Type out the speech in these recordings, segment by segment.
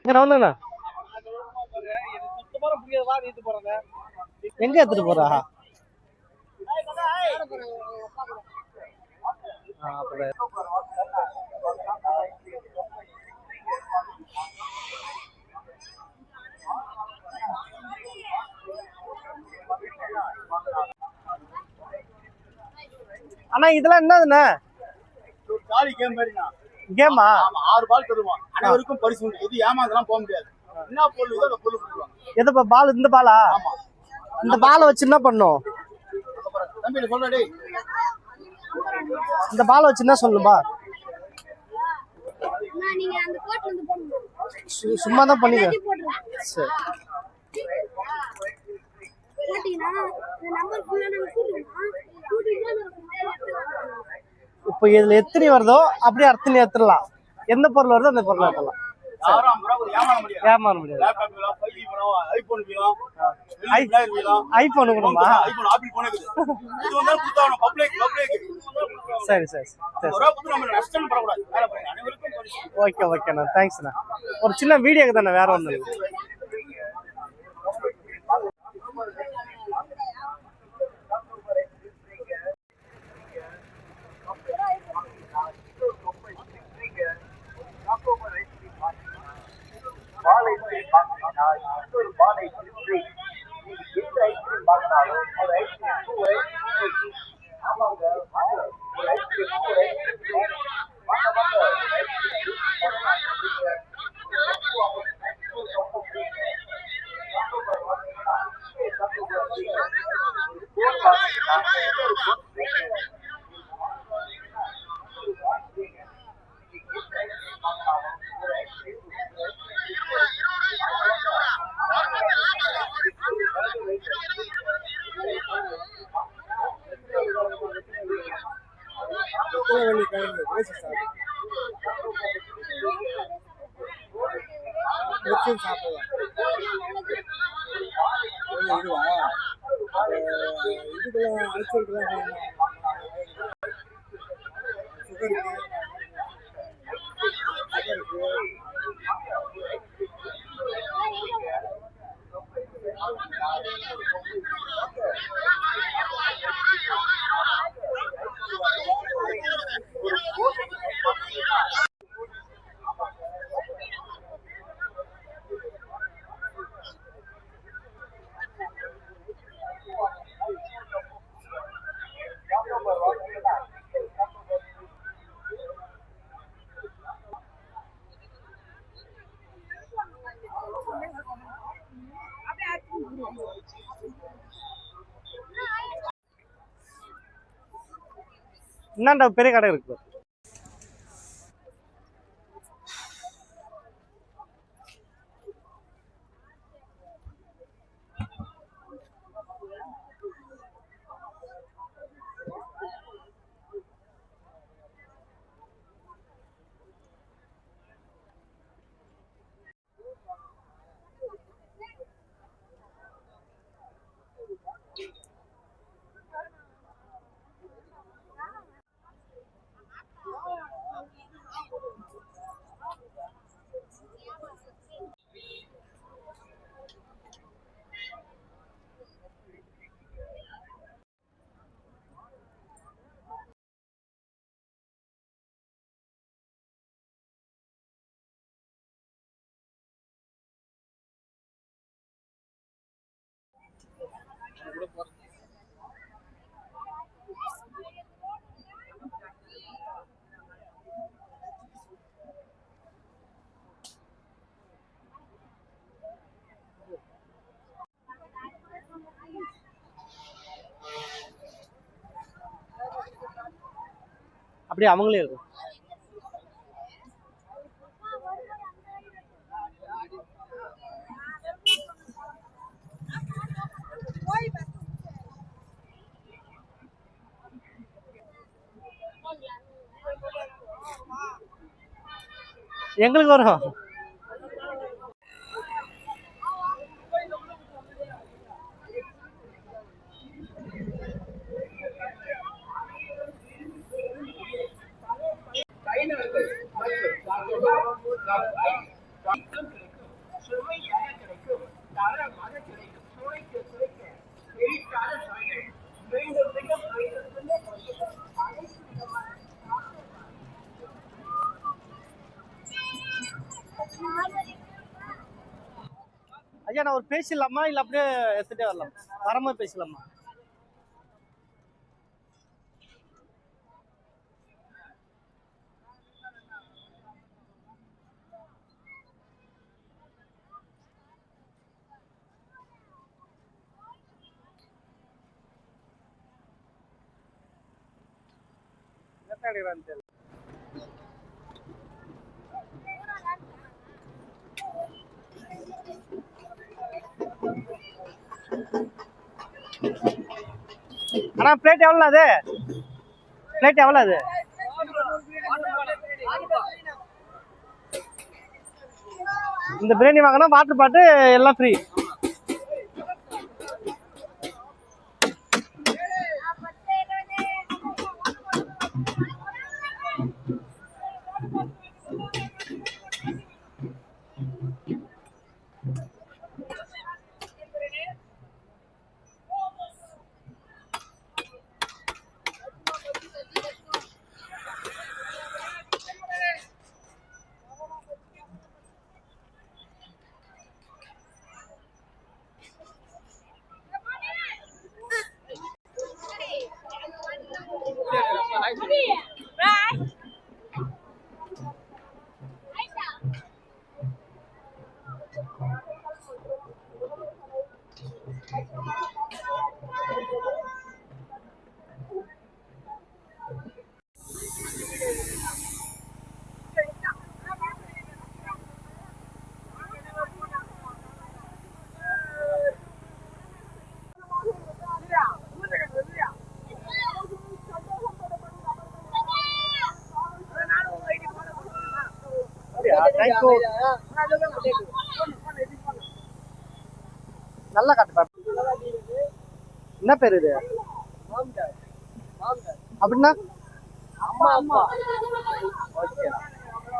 இங்க வந்துண்ணா எங்க எடுத்துட்டு போறா? அண்ணா இதெல்லாம் என்னதுண்ணா? கேமா? 6 பால் தருவான். அனைவருக்கும் பரிசு உண்டு. இது ஏமாந்தலாம் போக முடியாது. என்ன பொருள் இதோ அந்த பொருள் கொடுப்பாங்க. எதுப்பா பால்? இந்த பாலா? ஆமா. இந்த பாலை வச்சு என்ன பண்ணும்? தம்பி சொல்றா டேய். இந்த பாலை வச்சு என்ன சொல்லுப்பா? நீங்க அந்த கோட் வந்து போடுங்க. சும்மா தான் பண்ணிக்க. சரி. போடினா இந்த நம்பர் ஃபுல்லா நம்ம கூட்டினா இப்போ இதுல எத்தனை வருதோ அப்படியே அர்த்தம் ஏத்துறலாம். எந்த பொருள் வருதோ அந்த பொருள் ஏத்தலாம். யாரும் ஏமாற முடியாது. ஏமாற முடியாது. லேப்டாப் வேணும், 5G வேணும், ஐபோன் வேணும், ஐபோன் வேணுமா? ஐபோன் ஆப்பிள் போன் இருக்குது. இது வந்து குடுத்தாவணும் பப்ளிக். சரி சரி சரி. ஒரே புது நம்ம நஷ்டம் படக்கூடாது. வேலை பாருங்க. அனைவருக்கும் பரிசு. ஓகே ஓகேண்ணா, தேங்க்ஸ்ண்ணா. ஒரு சின்ன வீடியோக்கு தானே, வேற ஒன்றும் இல்லை. என்னண்டா பெரிய கடை இருக்கு. அப்படியே அவங்களே இருக்கும். எங்களுக்கு வரும். ஐயா நான் ஒரு பேசிடலாமா இல்லை அப்படியே எடுத்துகிட்டே வரலாம்? வரும்போது பேசலாமா? அண்ணா பிளேட் எவ்வளோ அது? பிளேட் எவ்வளோ அது? இந்த பிரியாணி வாங்கினா வாட்டர் பாட்டு எல்லாம் ஃப்ரீ. நல்லா காட்டு. என்ன பேரு இது? அப்படின்னா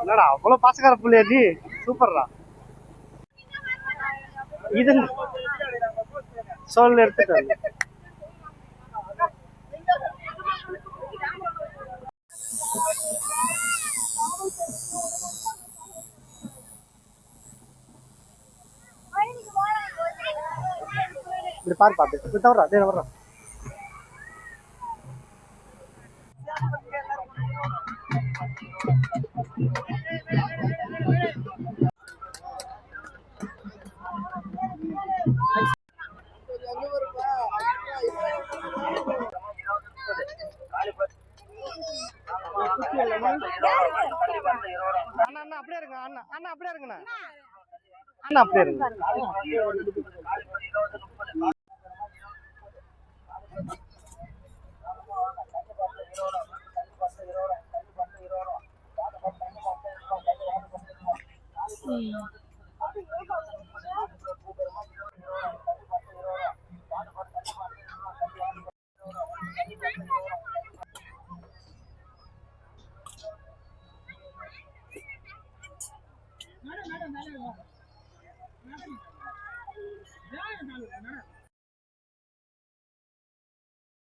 என்னடா அவ்வளோ பாசக்கார புள்ளையா நீ? சூப்பர்ரா. இது சொல்லு எடுத்துட்டு வந்து. இப்படி பாரு பாத்து இப்படி தவறா அதே வர்றோம். அண்ணா அண்ணா அப்படியே இருங்க. அண்ணா அண்ணா அப்படியே இருங்கண்ணா. அண்ணா அப்படியே இருங்க.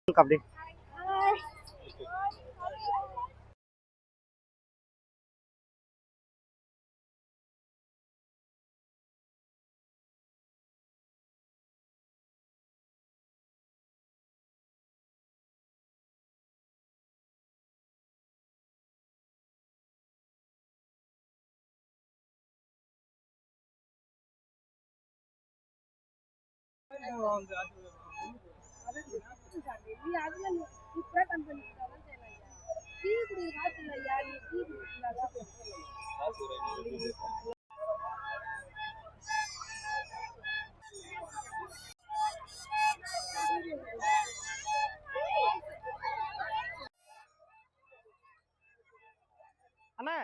அப்படி அண்ணா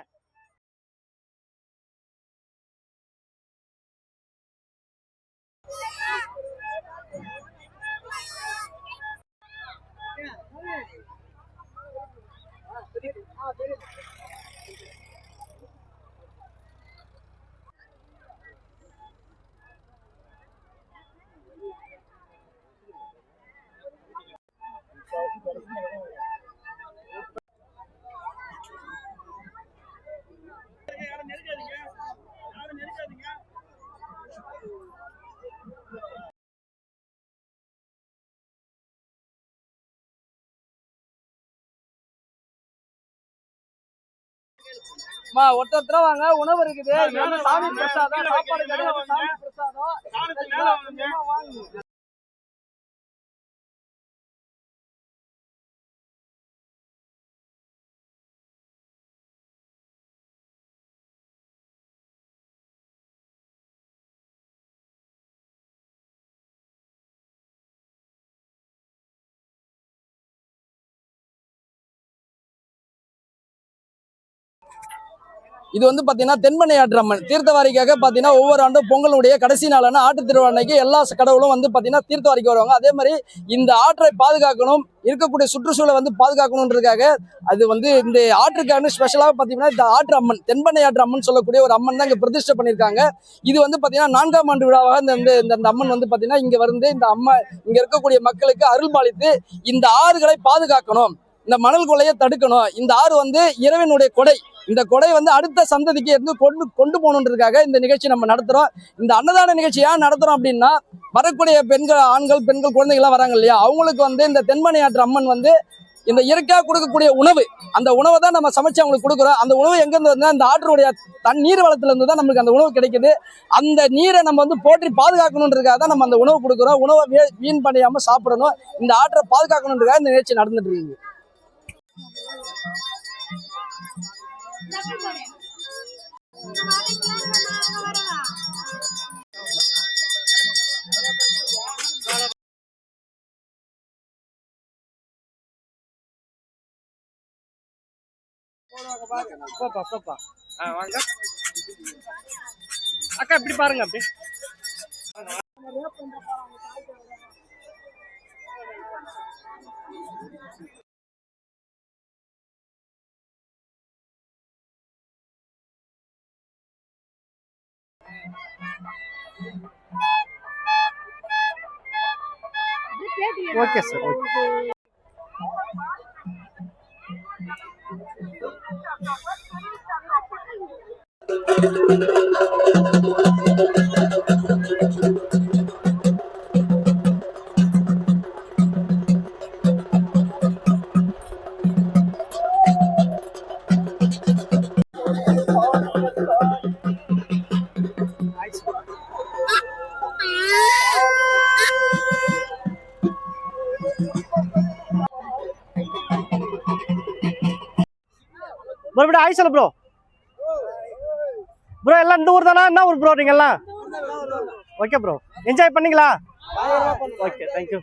ஒருத்தர வாங்க, உணவு இருக்குது. இது வந்து சாமி பிரசாதம், சாப்பாடு கிடையாது, சாமி பிரசாதம். வாங்க. இது வந்து பாத்தீங்கன்னா தென்பெண்ணையாற்று அம்மன் தீர்த்தவாரிக்காக பாத்தீங்கன்னா ஒவ்வொரு ஆண்டும் பொங்கலுடைய கடைசி நாளான ஆட்டு திருவிழாக்கு எல்லா கடவுளும் வந்து பாத்தீங்கன்னா தீர்த்தவாரிக்கு வருவாங்க. அதே மாதிரி இந்த ஆற்றை பாதுகாக்கணும், இருக்கக்கூடிய சுற்றுச்சூழலை வந்து பாதுகாக்கணுன்றதுக்காக அது வந்து இந்த ஆற்றுக்கான ஸ்பெஷலாக பாத்தீங்கன்னா இந்த ஆற்று அம்மன் தென்பெண்ணையாற்று அம்மன் சொல்லக்கூடிய ஒரு அம்மன் தான் இங்க பிரதிஷ்டை பண்ணியிருக்காங்க. இது வந்து பாத்தீங்கன்னா 4ஆம் ஆண்டு விழாவாக இந்த அம்மன் வந்து பாத்தீங்கன்னா இங்க வந்து இந்த அம்மா இங்க இருக்கக்கூடிய மக்களுக்கு அருள்பாலித்து இந்த ஆறுகளை பாதுகாக்கணும், இந்த மணல் கொள்ளையை தடுக்கணும். இந்த ஆறு வந்து இறைவனுடைய கொடை. இந்த கொடை வந்து அடுத்த சந்ததிக்கு இருந்து கொண்டு போகணுன்றதுக்காக இந்த நிகழ்ச்சி நம்ம நடத்துறோம். இந்த அன்னதான நிகழ்ச்சி ஏன் நடத்துறோம் அப்படின்னா, வரக்கூடிய பெண்கள், ஆண்கள், பெண்கள், குழந்தைகள்லாம் வராங்க இல்லையா, அவங்களுக்கு வந்து இந்த தென்பெண்ணையாற்று அம்மன் வந்து இந்த இயற்கையா கொடுக்கக்கூடிய உணவு, அந்த உணவை தான் நம்ம சமைச்சு அவங்களுக்கு கொடுக்குறோம். அந்த உணவு எங்கேருந்து வந்து அந்த ஆற்றுடைய நீர் வளத்துல இருந்து தான் நமக்கு அந்த உணவு கிடைக்குது. அந்த நீரை நம்ம வந்து போற்றி பாதுகாக்கணுன்றதுக்காக தான் நம்ம அந்த உணவு கொடுக்குறோம். உணவை வீண் பண்ணாம சாப்பிடணும், இந்த ஆற்றை பாதுகாக்கணுன்றதுக்காக இந்த நிகழ்ச்சி நடந்துட்டு இருக்கு. அக்கா இப்படி பாருங்க. அப்படி ஓகே சார், ஓகே. மறுபடியும் ஆய் சொல்ல ப்ரோ. ப்ரோ எல்லாம் இந்த ஊர் தானா? என்ன ஊர் ப்ரோ நீங்க எல்லாம்? ஓகே ப்ரோ, என்ஜாய் பண்ணீங்களா? Okay, thank you.